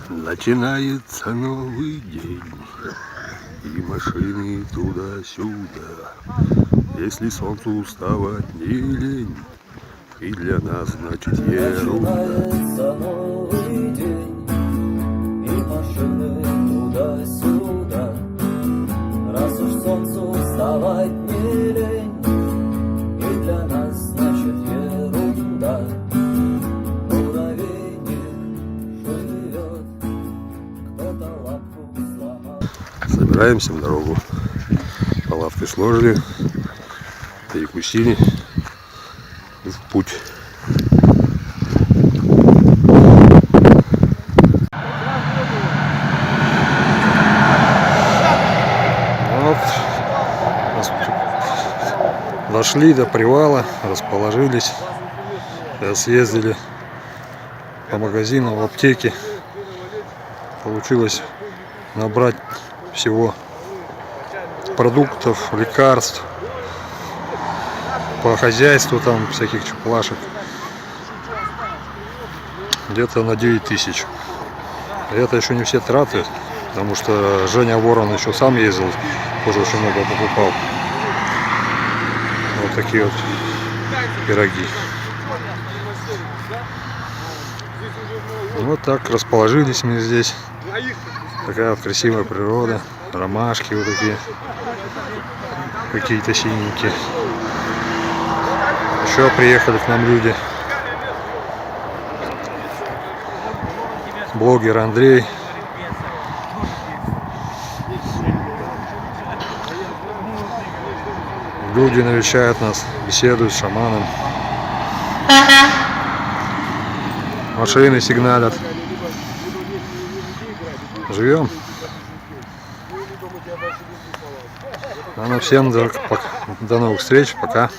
Начинается новый день, и машины туда-сюда. Если солнцу вставать не лень, и для нас значит ерунда. Начинается новый день, и машины туда-сюда. Раз уж солнцу вставать не лень, и для нас значит ерунда. Собираемся в дорогу. Палатки сложили, перекусили и в путь. Вот. Дошли до привала, расположились. Сейчас съездили по магазину, в аптеке. Получилось набрать всего продуктов, лекарств, по хозяйству там всяких чуплашек. Где-то на 9000. Это еще не все траты, потому что Женя Ворон еще сам ездил, тоже очень много покупал. Вот такие вот пироги. Вот так расположились мы здесь. Такая вот красивая природа, ромашки вот такие, какие-то синенькие. Еще приехали к нам люди. Блогер Андрей. Люди навещают нас, беседуют с шаманом. Машины сигналят. Живем. Всем до новых встреч. Пока.